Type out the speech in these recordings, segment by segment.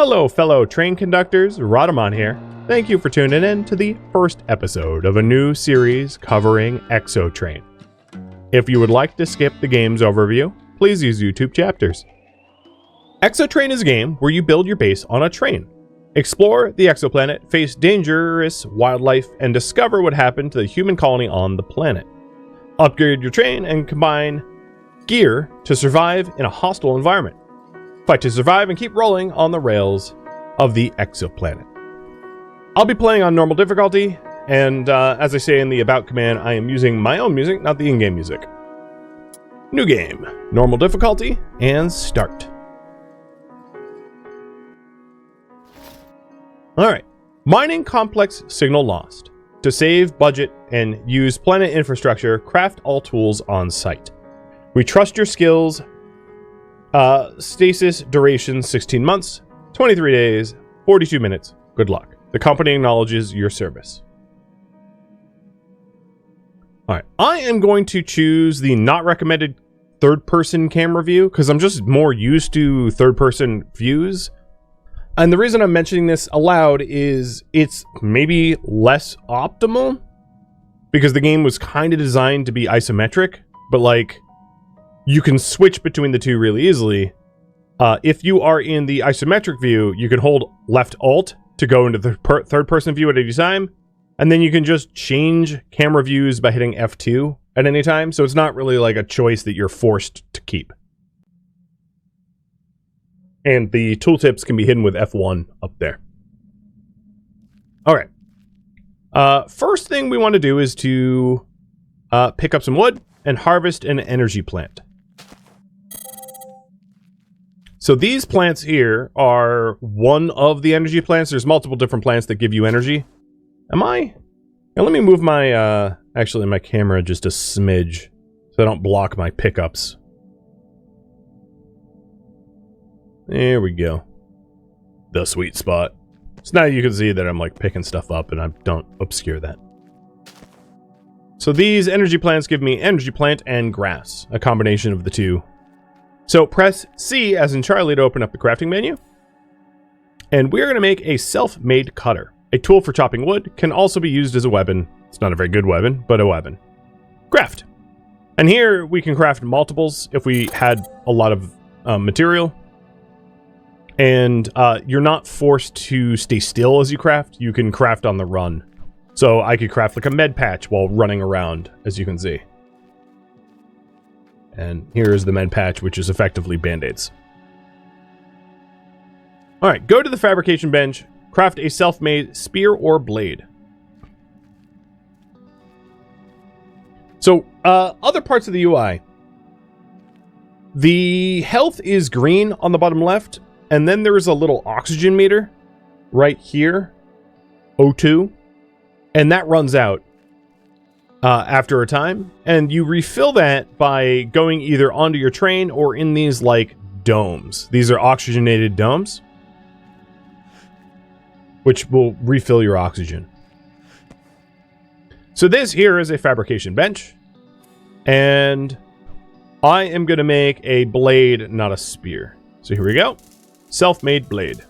Hello, fellow train conductors, Rhadamant here. Thank you for tuning in to the first episode of a new series covering ExoTrain. If you would like to skip the game's overview, please use YouTube chapters. ExoTrain is a game where you build your base on a train, explore the exoplanet, face dangerous wildlife, and discover what happened to the human colony on the planet. Upgrade your train and combine gear to survive in a hostile environment. Fight to survive and keep rolling on the rails of the exoplanet. I'll be playing on normal difficulty, and as I say in the about command, I am using my own music, not the in-game music. New game, normal difficulty, and start. Alright, mining complex signal lost. To save budget and use planet infrastructure, craft all tools on site. We trust your skills. Stasis duration 16 months, 23 days, 42 minutes. Good luck. The company acknowledges your service. Alright, I am going to choose the not recommended third-person camera view because I'm just more used to third-person views. And the reason I'm mentioning this aloud is it's maybe less optimal because the game was kind of designed to be isometric, but like you can switch between the two really easily. If you are in the isometric view, you can hold left alt to go into the third-person view at any time, and then you can just change camera views by hitting F2 at any time, so it's not really like a choice that you're forced to keep. And the tooltips can be hidden with F1 up there. Alright. First thing we want to do is to pick up some wood and harvest an energy plant. So these plants here are one of the energy plants. There's multiple different plants that give you energy. Now let me move my, actually my camera just a smidge so I don't block my pickups. There we go. The sweet spot. So now you can see that I'm like picking stuff up and I don't obscure that. So these energy plants give me energy plant and grass, a combination of the two. So press C as in Charlie to open up the crafting menu. And we're going to make a self-made cutter. A tool for chopping wood can also be used as a weapon. It's not a very good weapon, but a weapon. Craft. And here we can craft multiples if we had a lot of material. And you're not forced to stay still as you craft. You can craft on the run. So I could craft like a med patch while running around, as you can see. And here is the med patch, which is effectively band-aids. Alright, go to the fabrication bench, craft a self-made spear or blade. So, other parts of the UI. The health is green on the bottom left, and then there is a little oxygen meter right here, O2, and that runs out after a time, and you refill that by going either onto your train or in these like domes. These are oxygenated domes, which will refill your oxygen. So this here is a fabrication bench, and I am going to make a blade, not a spear. So here we go. Self-made blade.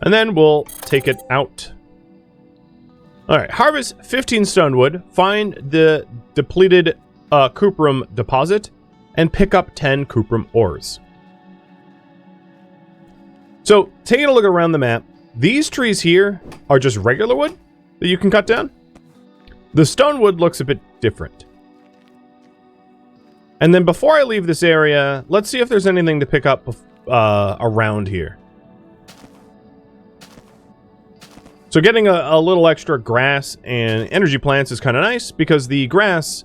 And then we'll take it out. Alright, harvest 15 stone wood, find the depleted cuprum deposit, and pick up 10 cuprum ores. So, taking a look around the map, these trees here are just regular wood that you can cut down. The stone wood looks a bit different. And then before I leave this area, let's see if there's anything to pick up around here. So getting a little extra grass and energy plants is kind of nice because the grass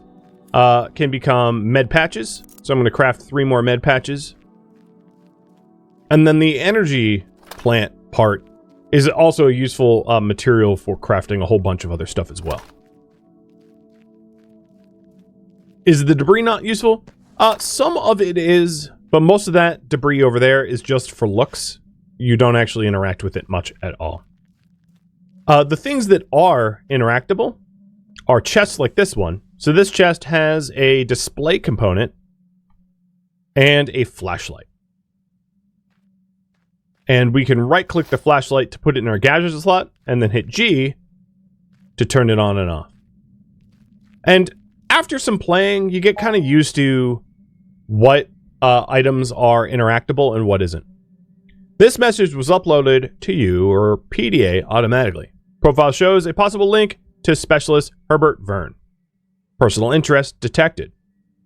can become med patches. So I'm going to craft 3 more med patches. And then the energy plant part is also a useful material for crafting a whole bunch of other stuff as well. Is the debris not useful? Some of it is, but most of that debris over there is just for looks. You don't actually interact with it much at all. The things that are interactable are chests like this one. So this chest has a display component and a flashlight. And we can right-click the flashlight to put it in our gadget slot, and then hit G to turn it on and off. And after some playing, you get kind of used to what items are interactable and what isn't. This message was uploaded to you, or PDA, automatically. Profile shows a possible link to Specialist Herbert Verne. Personal interest detected.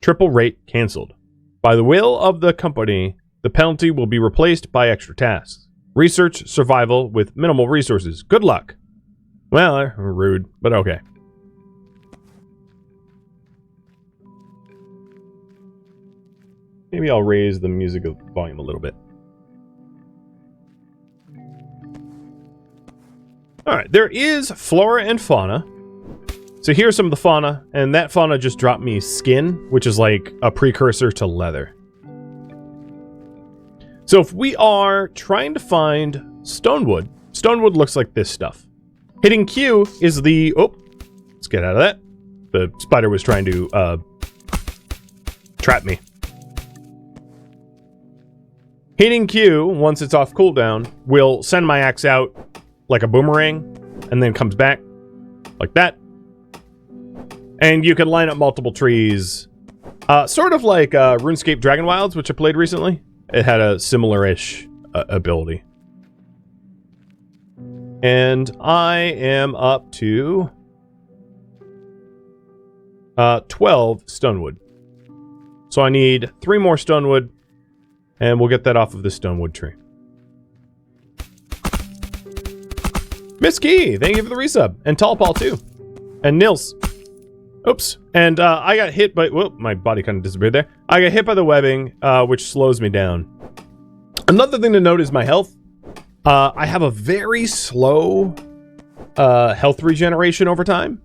Triple rate canceled. By the will of the company, the penalty will be replaced by extra tasks. Research survival with minimal resources. Good luck. Well, rude, but okay. Maybe I'll raise the music volume a little bit. Alright, there is flora and fauna. So here's some of the fauna, and that fauna just dropped me skin, which is like a precursor to leather. So if we are trying to find stonewood, stonewood looks like this stuff. Hitting Q is the... Oh, let's get out of that. The spider was trying to trap me. Hitting Q, once it's off cooldown, will send my axe out like a boomerang, and then comes back like that. And you can line up multiple trees, sort of like RuneScape Dragon Wilds, which I played recently. It had a similar-ish ability. And I am up to 12 stonewood. So I need 3 more stonewood, and we'll get that off of the stonewood tree. Miss Key, thank you for the resub. And Tall Paul, too. And Nils. Oops. And I got hit by... Whoop, my body kind of disappeared there. I got hit by the webbing, which slows me down. Another thing to note is my health. I have a very slow health regeneration over time.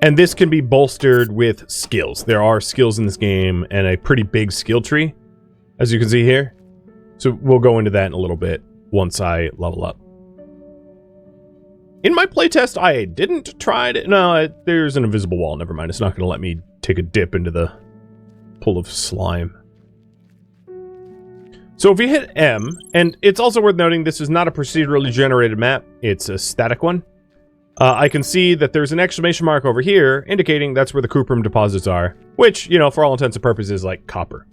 And this can be bolstered with skills. There are skills in this game and a pretty big skill tree, as you can see here. So we'll go into that in a little bit once I level up. In my playtest, I didn't try to... No, there's an invisible wall. Never mind. It's not going to let me take a dip into the pool of slime. So if you hit M, and it's also worth noting this is not a procedurally generated map. It's a static one. I can see that there's an exclamation mark over here indicating that's where the cuprum deposits are, which, you know, for all intents and purposes, is like copper.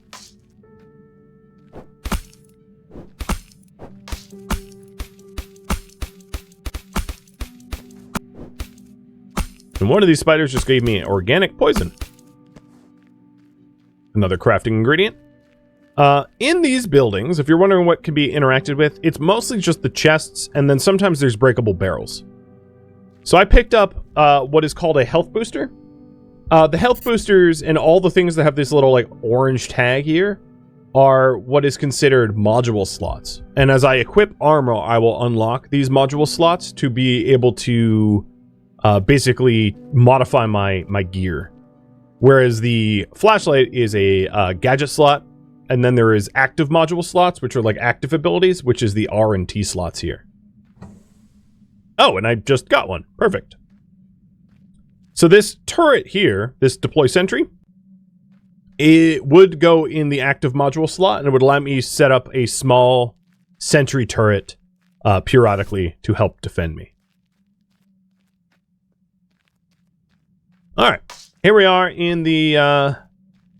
And one of these spiders just gave me organic poison. Another crafting ingredient. In these buildings, if you're wondering what can be interacted with, it's mostly just the chests, and then sometimes there's breakable barrels. So I picked up what is called a health booster. The health boosters and all the things that have this little like orange tag here are what is considered module slots. And as I equip armor, I will unlock these module slots to be able to basically modify my gear. Whereas the flashlight is a gadget slot, and then there is active module slots, which are like active abilities, which is the R and T slots here. Oh, and I just got one. Perfect. So this turret here, this deploy sentry, it would go in the active module slot, and it would allow me to set up a small sentry turret periodically to help defend me. All right, here we are in the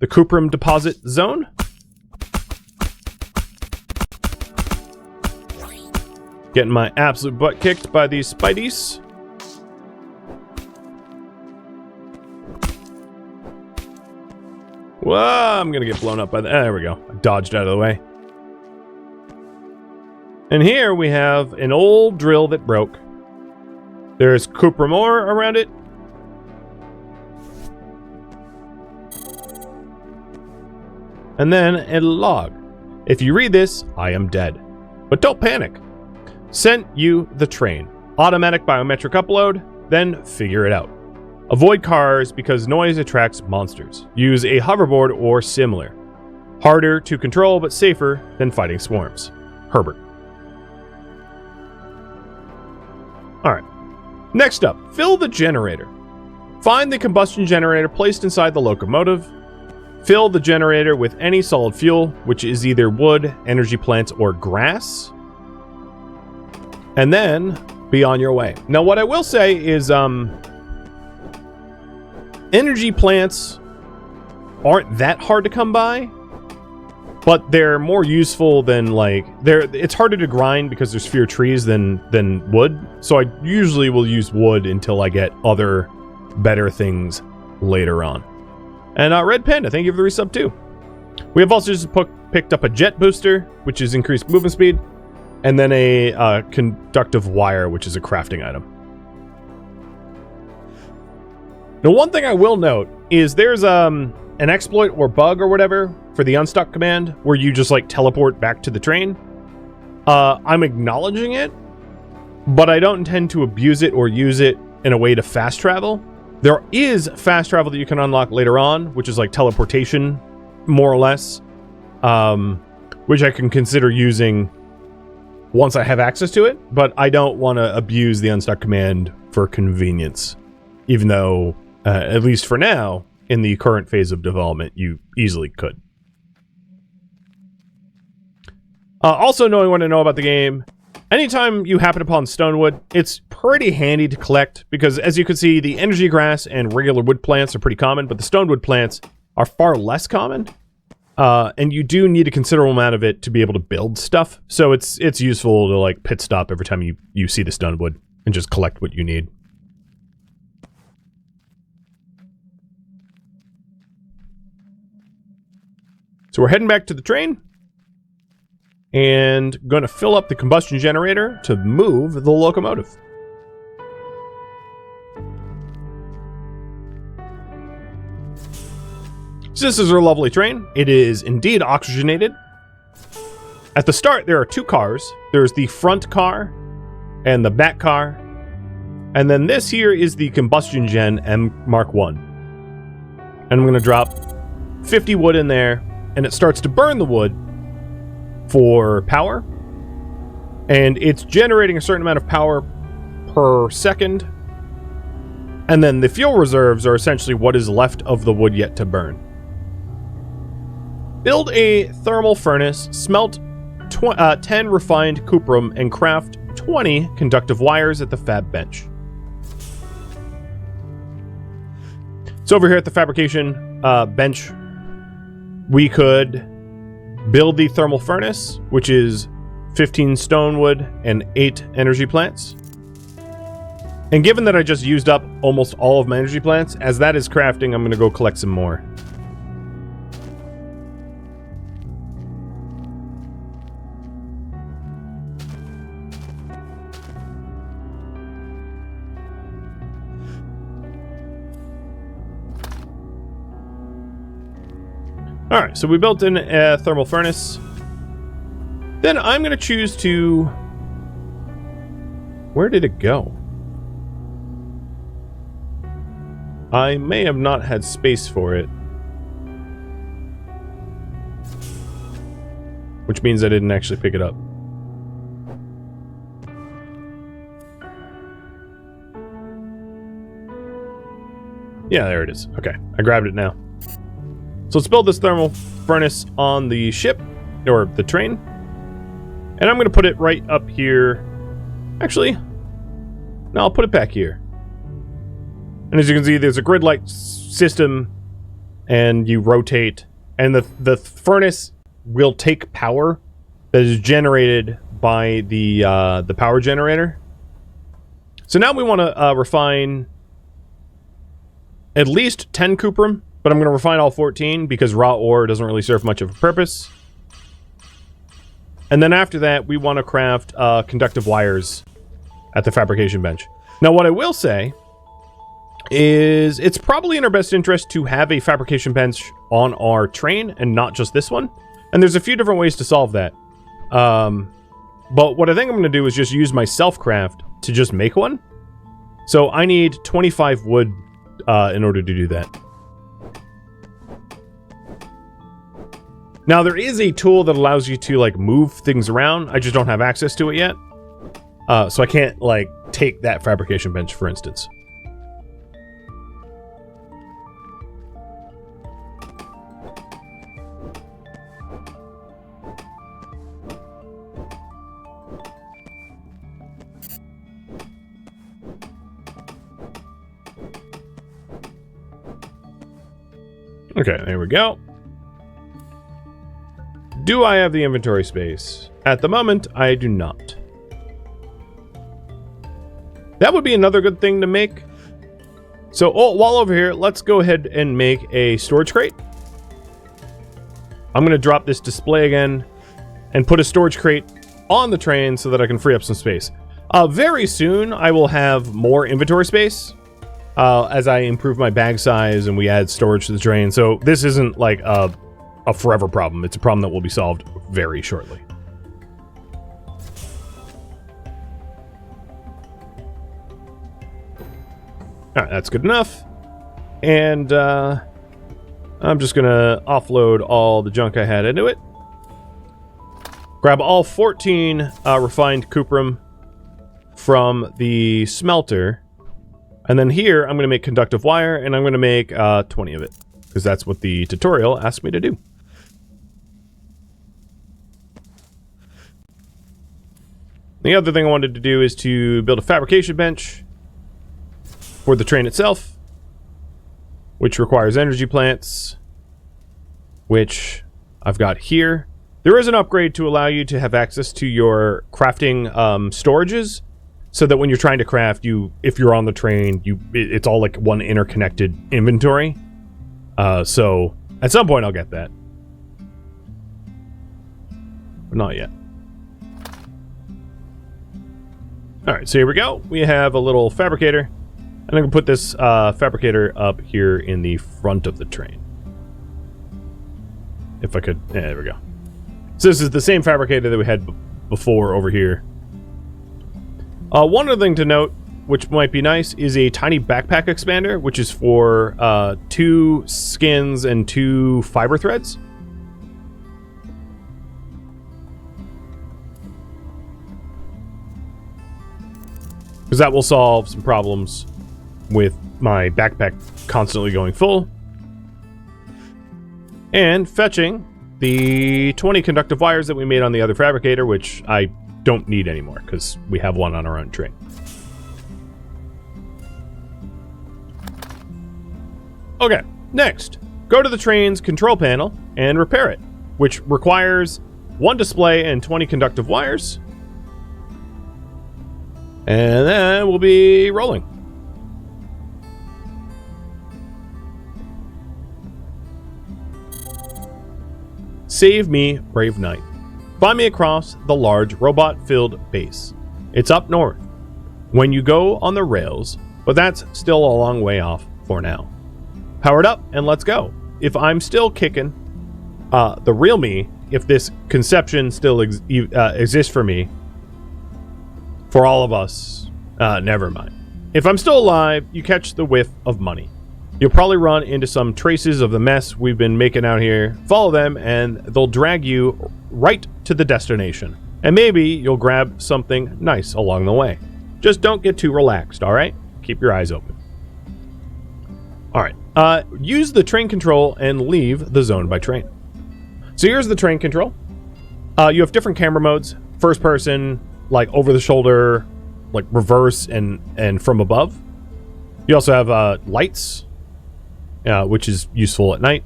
cuprum deposit zone. Getting my absolute butt kicked by these spideys. Whoa, I'm gonna get blown up by the... There we go. I dodged out of the way. And here we have an old drill that broke. There's cuprum ore around it. And then a log. If you read this, I am dead. But don't panic. Sent you the train. Automatic biometric upload, then figure it out. Avoid cars because noise attracts monsters. Use a hoverboard or similar. Harder to control but safer than fighting swarms. Herbert. Alright. Next up, fill the generator. Find the combustion generator placed inside the locomotive. Fill the generator with any solid fuel, which is either wood, energy plants, or grass. And then be on your way. Now, what I will say is energy plants aren't that hard to come by, but they're more useful than, like, it's harder to grind because there's fewer trees than wood. So I usually will use wood until I get other better things later on. And Red Panda, thank you for the resub too. We have also just picked up a jet booster, which is increased movement speed, and then a conductive wire, which is a crafting item. Now, one thing I will note is there's an exploit or bug or whatever for the unstuck command where you just like teleport back to the train. I'm acknowledging it, but I don't intend to abuse it or use it in a way to fast travel. There is fast travel that you can unlock later on, which is like teleportation, more or less, which I can consider using once I have access to it, but I don't want to abuse the unstuck command for convenience, even though, at least for now, in the current phase of development, you easily could. Also, knowing what to know about the game, anytime you happen upon stonewood, it's pretty handy to collect because, as you can see, the energy grass and regular wood plants are pretty common, but the stonewood plants are far less common. And you do need a considerable amount of it to be able to build stuff. So it's useful to like pit stop every time you see the stonewood and just collect what you need. So we're heading back to the train and going to fill up the combustion generator to move the locomotive. So this is our lovely train. It is indeed oxygenated. At the start, there are two cars. There's the front car and the back car. And then this here is the combustion gen M Mark 1. And I'm going to drop 50 wood in there, and it starts to burn the wood for power. And it's generating a certain amount of power per second. And then the fuel reserves are essentially what is left of the wood yet to burn. Build a thermal furnace, smelt 10 refined cuprum, and craft 20 conductive wires at the fab bench. So over here at the fabrication bench, we could build the thermal furnace, which is 15 stone wood and 8 energy plants. And given that I just used up almost all of my energy plants, as that is crafting, I'm going to go collect some more. Alright, so we built in a thermal furnace. Then I'm going to choose to... Where did it go? I may have not had space for it. Which means I didn't actually pick it up. Yeah, there it is. Okay, I grabbed it now. So let's build this thermal furnace on the ship, or the train. And I'm going to put it right up here. Actually, no, I'll put it back here. And as you can see, there's a grid-like system, and you rotate, and the furnace will take power that is generated by the power generator. So now we want to refine at least 10 cuprum. But I'm going to refine all 14 because raw ore doesn't really serve much of a purpose. And then after that, we want to craft conductive wires at the fabrication bench. Now, what I will say is it's probably in our best interest to have a fabrication bench on our train and not just this one. And there's a few different ways to solve that. But what I think I'm going to do is just use my self-craft to just make one. So I need 25 wood in order to do that. Now, there is a tool that allows you to, like, move things around. I just don't have access to it yet. So I can't, like, take that fabrication bench, for instance. Okay, there we go. Do I have the inventory space? At the moment, I do not. That would be another good thing to make. So while over here, let's go ahead and make a storage crate. I'm going to drop this display again and put a storage crate on the train so that I can free up some space. Very soon, I will have more inventory space as I improve my bag size and we add storage to the train. So this isn't like a forever problem. It's a problem that will be solved very shortly. All right, that's good enough. And I'm just gonna offload all the junk I had into it. Grab all 14 refined cuprum from the smelter. And then here, I'm gonna make conductive wire, and I'm gonna make 20 of it, because that's what the tutorial asked me to do. The other thing I wanted to do is to build a fabrication bench for the train itself, which requires energy plants, which I've got here. There is an upgrade to allow you to have access to your crafting storages, so that when you're trying to craft, if you're on the train, it's all like one interconnected inventory. So at some point I'll get that, but not yet. All right, so here we go. We have a little fabricator, and I'm gonna put this fabricator up here in the front of the train. If I could, yeah, there we go. So this is the same fabricator that we had before over here. One other thing to note, which might be nice, is a tiny backpack expander, which is for 2 skins and 2 fiber threads. Because that will solve some problems with my backpack constantly going full. And fetching the 20 conductive wires that we made on the other fabricator, which I don't need anymore because we have one on our own train. Okay, next, go to the train's control panel and repair it, which requires 1 display and 20 conductive wires. And then we'll be rolling. Save me, brave knight. Find me across the large robot-filled base. It's up north, when you go on the rails, but that's still a long way off for now. Power it up and let's go. If I'm still kicking, the real me, if this conception still exists for me, for all of us, never mind. If I'm still alive, you catch the whiff of money. You'll probably run into some traces of the mess we've been making out here. Follow them, and they'll drag you right to the destination. And maybe you'll grab something nice along the way. Just don't get too relaxed, all right? Keep your eyes open. All right. Use the train control and leave the zone by train. So here's the train control. You have different camera modes. First person, like over the shoulder, like reverse, and from above. You also have lights, which is useful at night.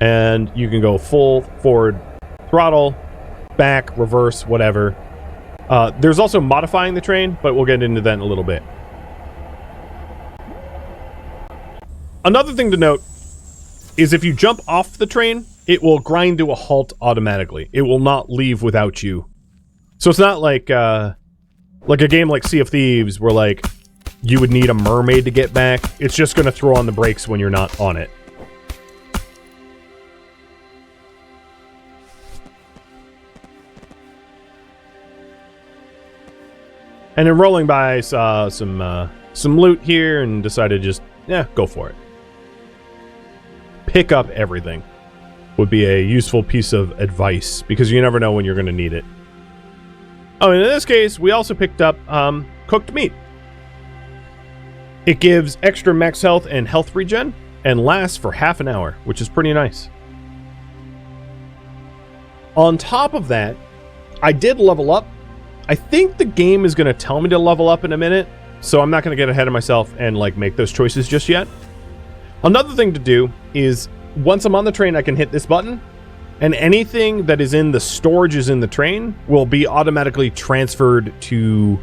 And you can go full, forward, throttle, back, reverse, whatever. There's also modifying the train, but we'll get into that in a little bit. Another thing to note is if you jump off the train, it will grind to a halt automatically. It will not leave without you. So it's not like a game like Sea of Thieves where like you would need a mermaid to get back. It's just going to throw on the brakes when you're not on it. And then rolling by, saw some loot here and decided to just, go for it. Pick up everything would be a useful piece of advice because you never know when you're going to need it. Oh, and in this case, we also picked up cooked meat. It gives extra max health and health regen and lasts for half an hour, which is pretty nice. On top of that, I did level up. I think the game is going to tell me to level up in a minute, so I'm not going to get ahead of myself and like make those choices just yet. Another thing to do is once I'm on the train, I can hit this button, and anything that is in the storages in the train will be automatically transferred to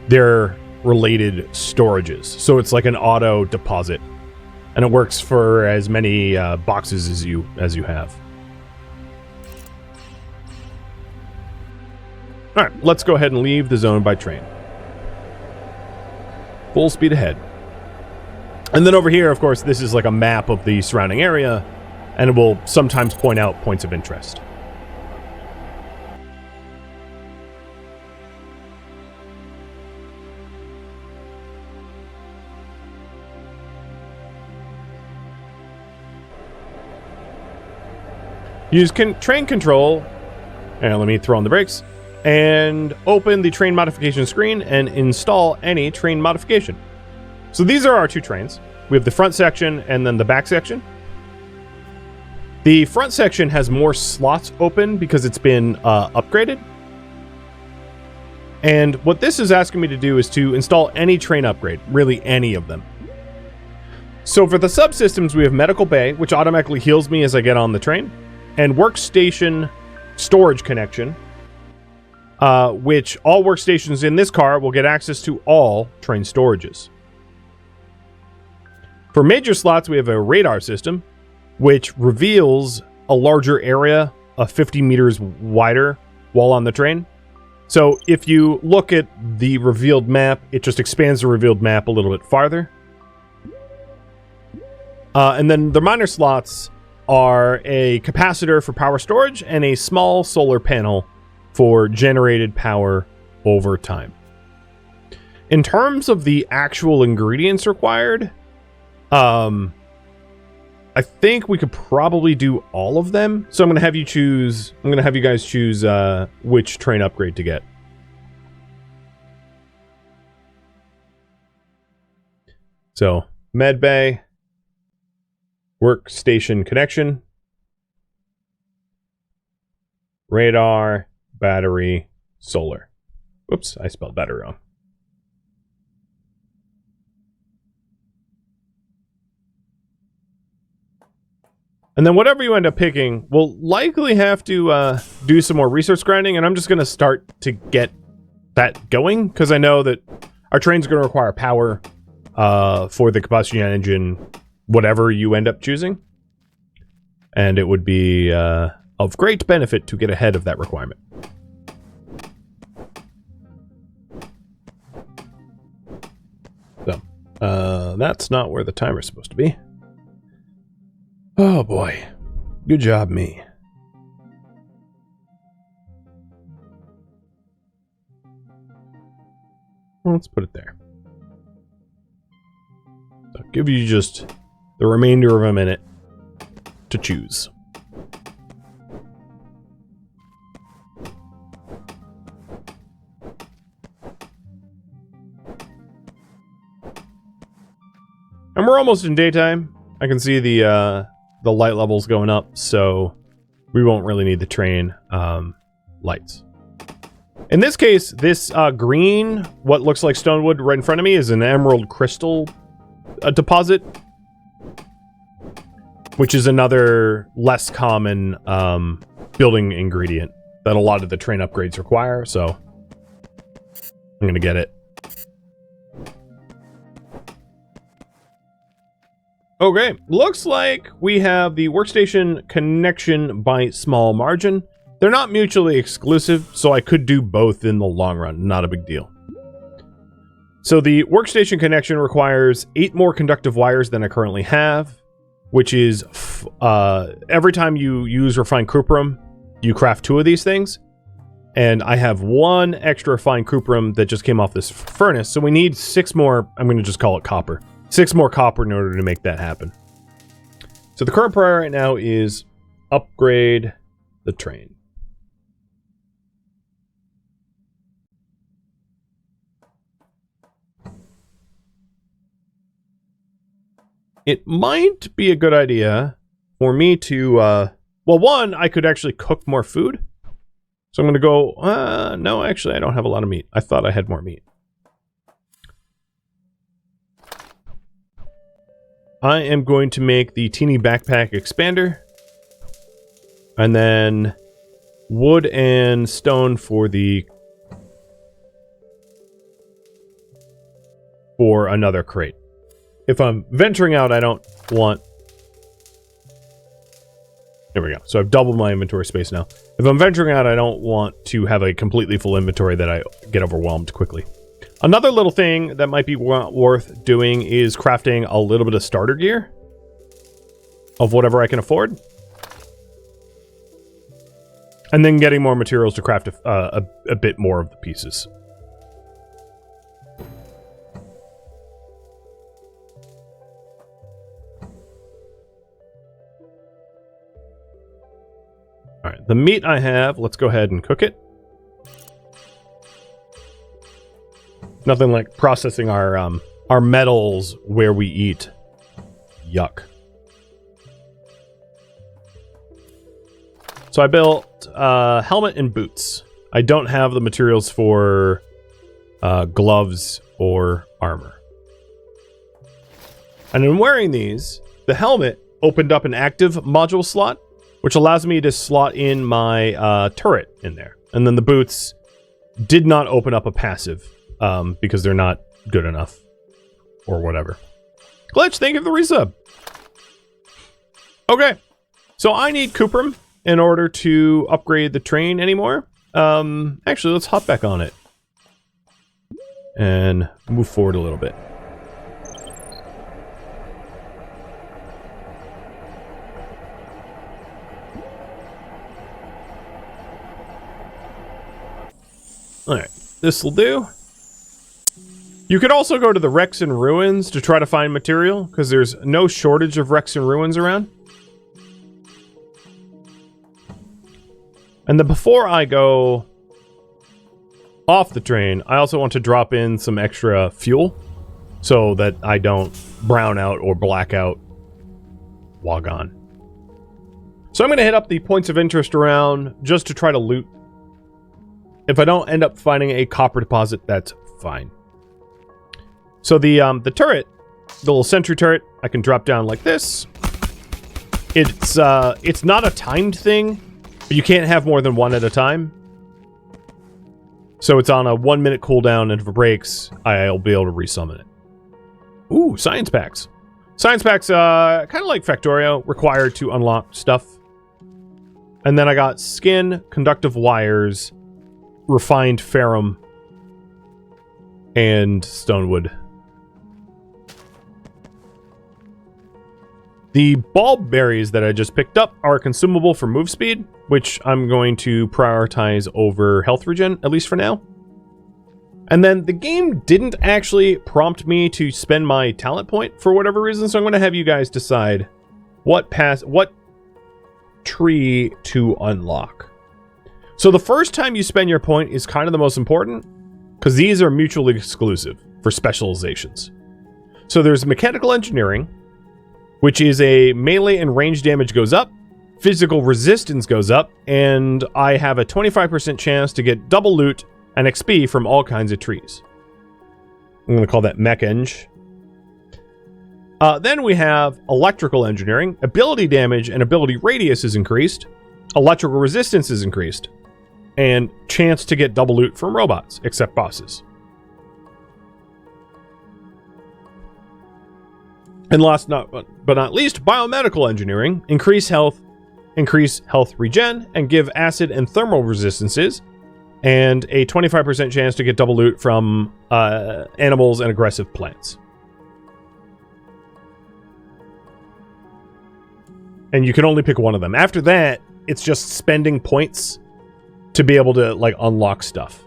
their related storages. So it's like an auto deposit, and it works for as many boxes as you have. All right, let's go ahead and leave the zone by train. Full speed ahead. And then over here, of course, this is like a map of the surrounding area, and it will sometimes point out points of interest. Use train control, and let me throw on the brakes, and open the train modification screen and install any train modification. So these are our two trains. We have the front section and then the back section. The front section has more slots open because it's been upgraded. And what this is asking me to do is to install any train upgrade, really any of them. So for the subsystems, we have Medical Bay, which automatically heals me as I get on the train, and Workstation Storage Connection, which all workstations in this car will get access to all train storages. For major slots, we have a radar system, which reveals a larger area of 50 meters wider while on the train. So if you look at the revealed map, it just expands the revealed map a little bit farther. And then the minor slots are a capacitor for power storage and a small solar panel for generated power over time. In terms of the actual ingredients required, I think we could probably do all of them. So I'm going to have you choose, I'm going to have you guys choose which train upgrade to get. So, med bay, workstation connection, radar, battery, solar. Whoops, I spelled battery wrong. And then whatever you end up picking, we'll likely have to do some more resource grinding, and I'm just going to start to get that going, because I know that our train's going to require power for the combustion engine, whatever you end up choosing. And it would be of great benefit to get ahead of that requirement. So, that's not where the timer's supposed to be. Oh boy. Good job, me. Well, let's put it there. I'll give you just the remainder of a minute to choose. And we're almost in daytime. I can see the light levels going up, so we won't really need the train lights. In this case, this green, what looks like stonewood right in front of me, is an emerald crystal deposit, which is another less common building ingredient that a lot of the train upgrades require, so I'm gonna get it. Okay, looks like we have the workstation connection by small margin. They're not mutually exclusive, so I could do both in the long run. Not a big deal. So the workstation connection requires 8 more conductive wires than I currently have, which is every time you use refined cuprum, you craft 2 of these things. And I have 1 extra refined cuprum that just came off this furnace, so we need 6 more. I'm going to just call it copper. 6 more copper in order to make that happen. So the current priority right now is upgrade the train. It might be a good idea for me to, well, one, I could actually cook more food. So I'm going to go, no, actually, I don't have a lot of meat. I thought I had more meat. I am going to make the teeny backpack expander. And then wood and stone for another crate. If I'm venturing out, I don't want... There we go. So I've doubled my inventory space now. If I'm venturing out, I don't want to have a completely full inventory that I get overwhelmed quickly. Another little thing that might be worth doing is crafting a little bit of starter gear of whatever I can afford. And then getting more materials to craft a bit more of the pieces. Alright, the meat I have, let's go ahead and cook it. Nothing like processing our metals where we eat. Yuck. So I built helmet and boots. I don't have the materials for gloves or armor. And in wearing these, the helmet opened up an active module slot, which allows me to slot in my turret in there. And then the boots did not open up a passive because they're not good enough or whatever. Glitch, thank you for the resub. Okay, so I need cuprum in order to upgrade the train anymore. Actually, let's hop back on it and move forward a little bit. Alright, this will do. You could also go to the wrecks and ruins to try to find material, because there's no shortage of wrecks and ruins around. And then before I go off the train, I also want to drop in some extra fuel so that I don't brown out or black out while gone. So I'm going to hit up the points of interest around just to try to loot. If I don't end up finding a copper deposit, that's fine. So the turret, the little sentry turret, I can drop down like this. It's not a timed thing, but you can't have more than one at a time. So it's on a 1 minute cooldown, and if it breaks, I'll be able to resummon it. Ooh, science packs. Science packs, kind of like Factorio, required to unlock stuff. And then I got skin, conductive wires, refined ferrum, and stonewood. The bulb berries that I just picked up are consumable for move speed, which I'm going to prioritize over health regen, at least for now. And then the game didn't actually prompt me to spend my talent point for whatever reason, so I'm going to have you guys decide what tree to unlock. So the first time you spend your point is kind of the most important, because these are mutually exclusive for specializations. So there's mechanical engineering, which is a melee and range damage goes up, physical resistance goes up, and I have a 25% chance to get double loot and XP from all kinds of trees. I'm going to call that mech eng. Then we have electrical engineering. Ability damage and ability radius is increased. Electrical resistance is increased. And chance to get double loot from robots, except bosses. And last but not least, biomedical engineering. Increase health regen, and give acid and thermal resistances. And a 25% chance to get double loot from animals and aggressive plants. And you can only pick one of them. After that, it's just spending points to be able to, like, unlock stuff.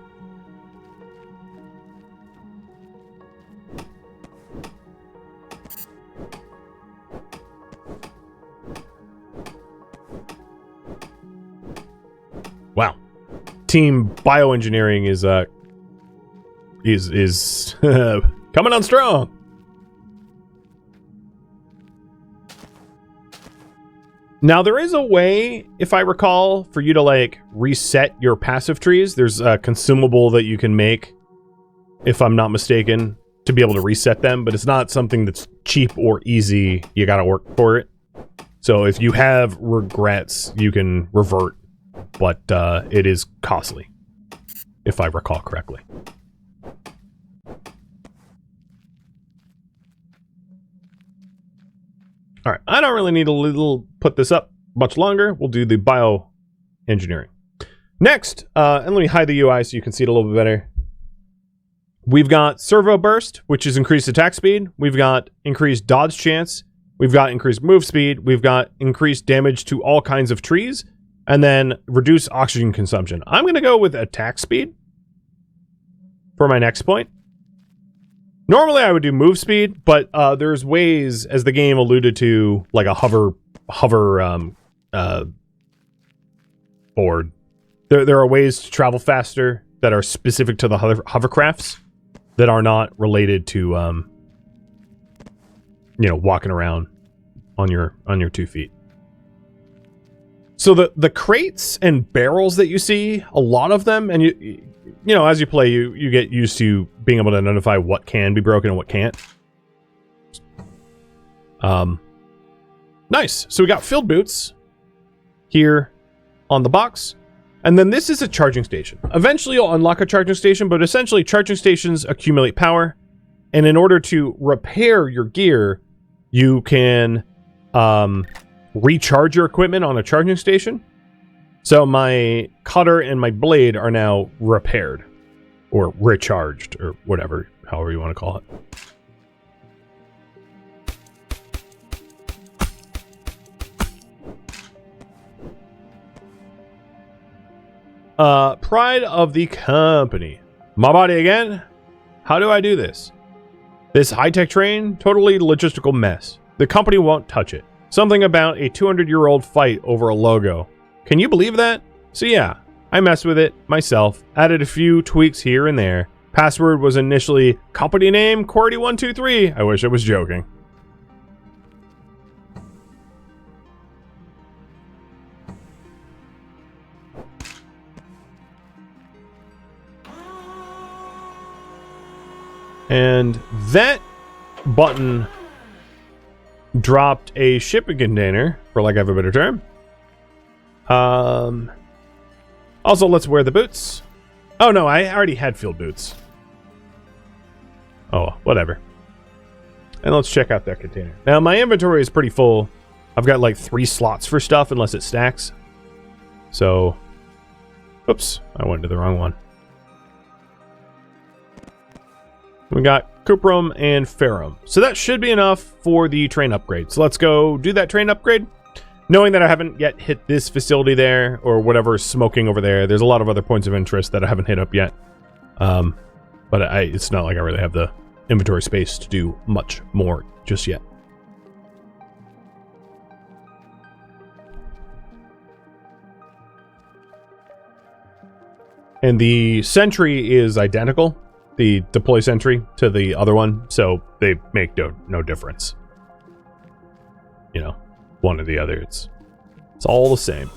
Wow. Team bioengineering is coming on strong. Now, there is a way, if I recall, for you to, like, reset your passive trees. There's a consumable that you can make, if I'm not mistaken, to be able to reset them, but it's not something that's cheap or easy. You got to work for it. So if you have regrets, you can revert, but it is costly, if I recall correctly. All right, I don't really need to put this up much longer. We'll do the bioengineering. Next, and let me hide the UI so you can see it a little bit better. We've got servo burst, which is increased attack speed. We've got increased dodge chance. We've got increased move speed. We've got increased damage to all kinds of trees. And then reduce oxygen consumption. I'm going to go with attack speed for my next point. Normally I would do move speed, but there's ways, as the game alluded to, like a hover board. There are ways to travel faster that are specific to the hovercrafts that are not related to, walking around on your 2 feet. So the crates and barrels that you see, a lot of them, and you know, as you play, you get used to being able to identify what can be broken and what can't. Nice. So we got filled boots here on the box. And then this is a charging station. Eventually you'll unlock a charging station, but essentially charging stations accumulate power. And in order to repair your gear, you can recharge your equipment on a charging station. So my cutter and my blade are now repaired or recharged or whatever, however you want to call it. Pride of the company. My body again? How do I do this? This high-tech train? Totally logistical mess. The company won't touch it. Something about a 200-year-old fight over a logo. Can you believe that? So yeah, I messed with it myself, added a few tweaks here and there. Password was initially company name Cordy123. I wish I was joking. And that button dropped a shipping container, for lack of a better term. Also, let's wear the boots. Oh no, I already had field boots. Oh, whatever. And let's check out that container. Now, my inventory is pretty full. I've got like 3 slots for stuff, unless it stacks. So, oops, I went to the wrong one. We got cuprum and ferrum. So that should be enough for the train upgrade. So let's go do that train upgrade. Knowing that I haven't yet hit this facility there, or whatever is smoking over there, there's a lot of other points of interest that I haven't hit up yet. But it's not like I really have the inventory space to do much more just yet. And the sentry is identical, the deploy sentry, to the other one, so they make no difference. You know, one or the other, it's all the same.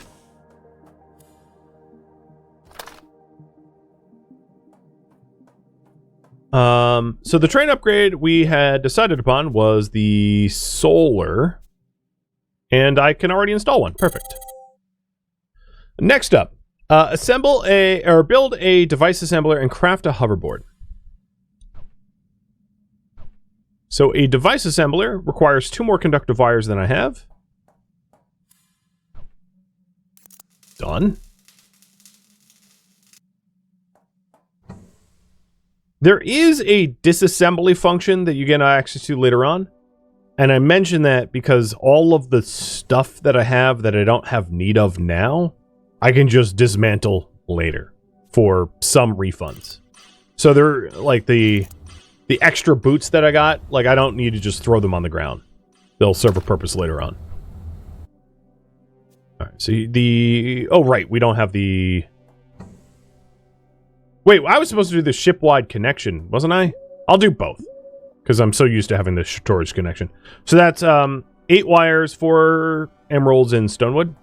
So the train upgrade we had decided upon was the solar, and I can already install one. Perfect. Next up, build a device assembler and craft a hoverboard. So a device assembler requires 2 more conductive wires than I have. Done. There is a disassembly function that you get access to later on. And I mention that because all of the stuff that I have that I don't have need of now, I can just dismantle later for some refunds. So they're like the extra boots that I got, like I don't need to just throw them on the ground. They'll serve a purpose later on. All right, so oh right, we don't have the... Wait, I was supposed to do the ship-wide connection, wasn't I? I'll do both, because I'm so used to having the storage connection. So that's 8 wires, 4 emeralds, and stonewood.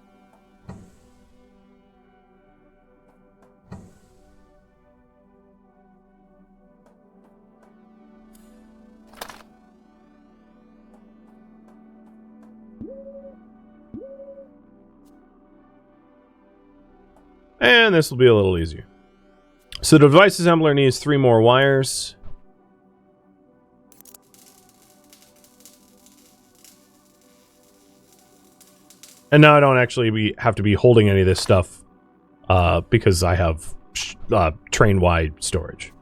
And this will be a little easier. So the device assembler needs 3 more wires. And now I don't actually have to be holding any of this stuff because I have train-wide storage.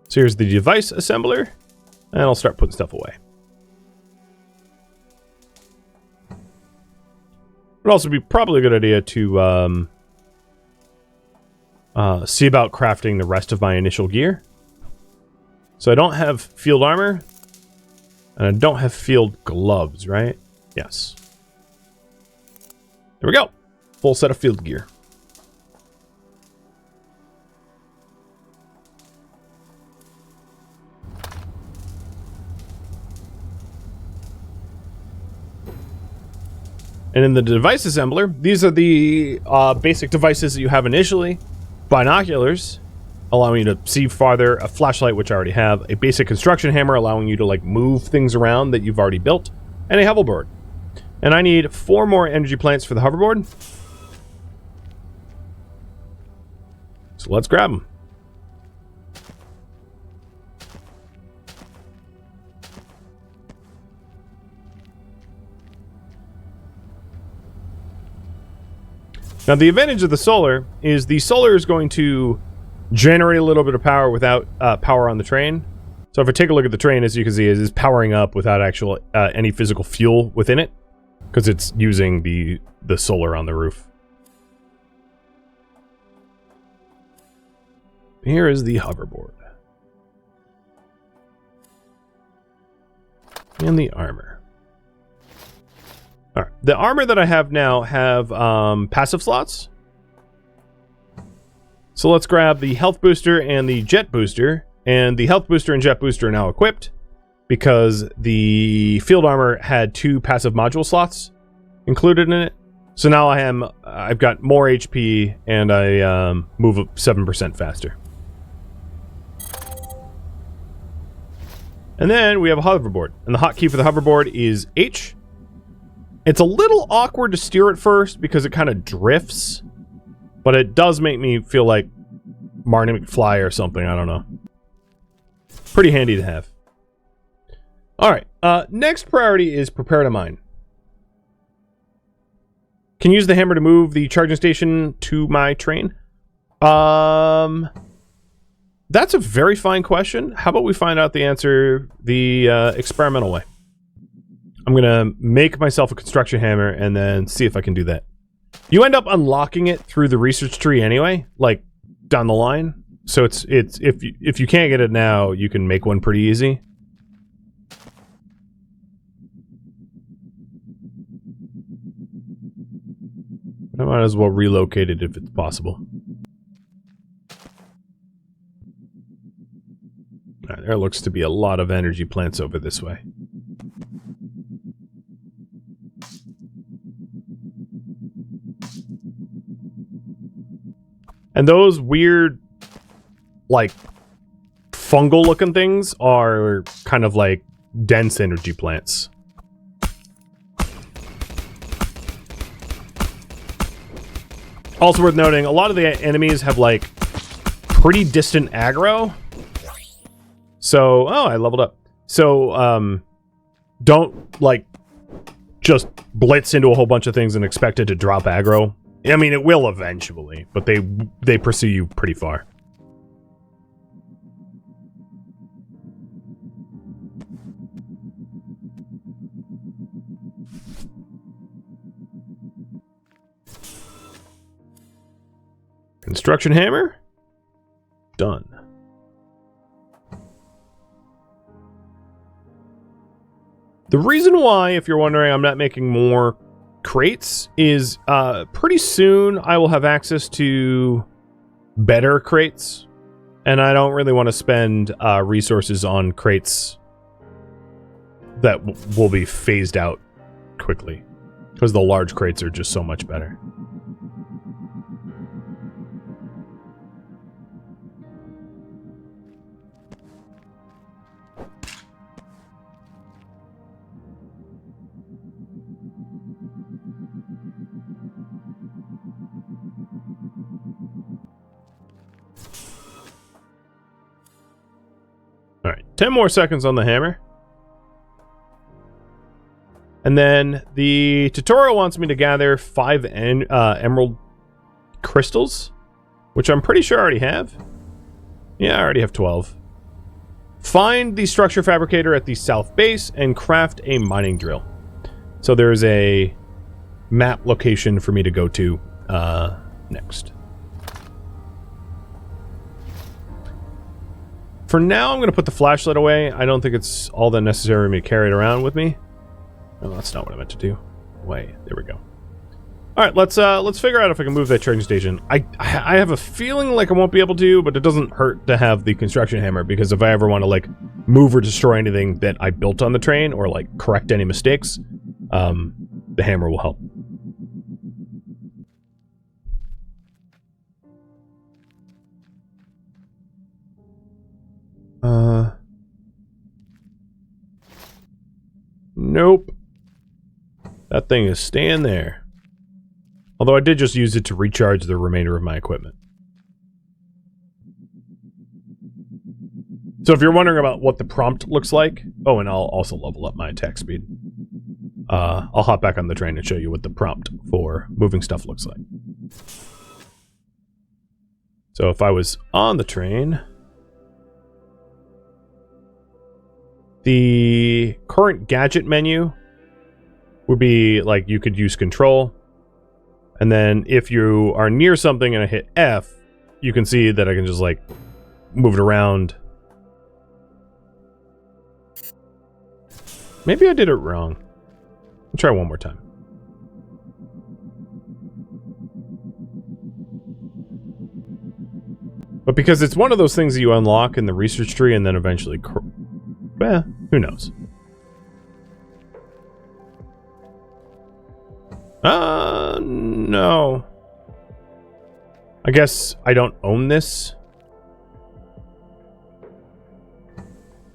So here's the device assembler, and I'll start putting stuff away. It would also be probably a good idea to see about crafting the rest of my initial gear. So I don't have field armor, and I don't have field gloves, right? Yes. There we go. Full set of field gear. And in the device assembler, these are the basic devices that you have initially. Binoculars, allowing you to see farther. A flashlight, which I already have. A basic construction hammer, allowing you to like move things around that you've already built. And a hoverboard. And I need 4 more energy plants for the hoverboard. So let's grab them. Now, the advantage of the solar is going to generate a little bit of power without power on the train. So if I take a look at the train, as you can see, it is powering up without actual any physical fuel within it, because it's using the solar on the roof. Here is the hoverboard. And the armor. Alright, the armor that I have now have passive slots. So let's grab the health booster and the jet booster. And the health booster and jet booster are now equipped because the field armor had 2 passive module slots included in it. So now I've got more HP and I move up 7% faster. And then we have a hoverboard. And the hotkey for the hoverboard is H. It's a little awkward to steer at first because it kind of drifts. But it does make me feel like Marty McFly or something. I don't know. Pretty handy to have. Alright. Next priority is prepare to mine. Can use the hammer to move the charging station to my train? That's a very fine question. How about we find out the answer the experimental way? I'm going to make myself a construction hammer and then see if I can do that. You end up unlocking it through the research tree anyway, like down the line. So it's if you can't get it now, you can make one pretty easy. I might as well relocate it if it's possible. All right, there looks to be a lot of energy plants over this way. And those weird, like, fungal-looking things are kind of like dense energy plants. Also worth noting, a lot of the enemies have, like, pretty distant aggro. So, oh, I leveled up. So, don't, like, just blitz into a whole bunch of things and expect it to drop aggro. I mean, it will eventually, but they pursue you pretty far. Construction hammer. Done. The reason why, if you're wondering, I'm not making more crates is pretty soon I will have access to better crates, and I don't really want to spend resources on crates that will be phased out quickly, because the large crates are just so much better. 10 more seconds on the hammer. And then the tutorial wants me to gather 5 emerald crystals, which I'm pretty sure I already have. Yeah, I already have 12. Find the structure fabricator at the south base and craft a mining drill. So there's a map location for me to go to next. For now, I'm going to put the flashlight away. I don't think it's all that necessary for me to carry it around with me. Oh, that's not what I meant to do. Wait, there we go. All right, let's figure out if I can move that train station. I have a feeling like I won't be able to, but it doesn't hurt to have the construction hammer, because if I ever want to like move or destroy anything that I built on the train, or like correct any mistakes, the hammer will help. Nope. That thing is staying there. Although I did just use it to recharge the remainder of my equipment. So if you're wondering about what the prompt looks like... Oh, and I'll also level up my attack speed. I'll hop back on the train and show you what the prompt for moving stuff looks like. So if I was on the train... The current gadget menu would be like you could use control. And then if you are near something and I hit F, you can see that I can just like move it around. Maybe I did it wrong. I'll try one more time. But because it's one of those things that you unlock in the research tree and then eventually... who knows? No. I guess I don't own this.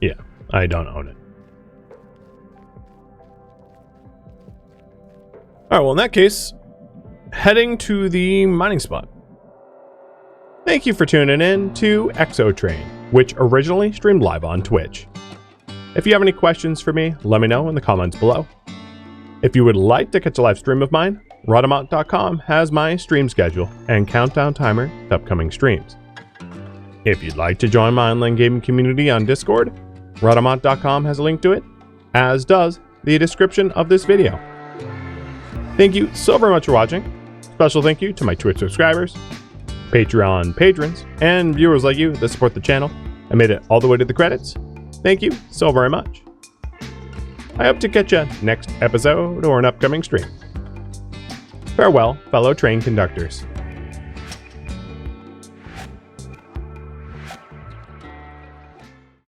Yeah, I don't own it. Alright, well in that case, heading to the mining spot. Thank you for tuning in to ExoTrain, which originally streamed live on Twitch. If you have any questions for me, let me know in the comments below. If you would like to catch a live stream of mine, Rhadamant.com has my stream schedule and countdown timer to upcoming streams. If you'd like to join my online gaming community on Discord, Rhadamant.com has a link to it, as does the description of this video. Thank you so very much for watching. Special thank you to my Twitch subscribers, Patreon patrons, and viewers like you that support the channel and made it all the way to the credits. Thank you so very much. I hope to catch you next episode or an upcoming stream. Farewell, fellow train conductors.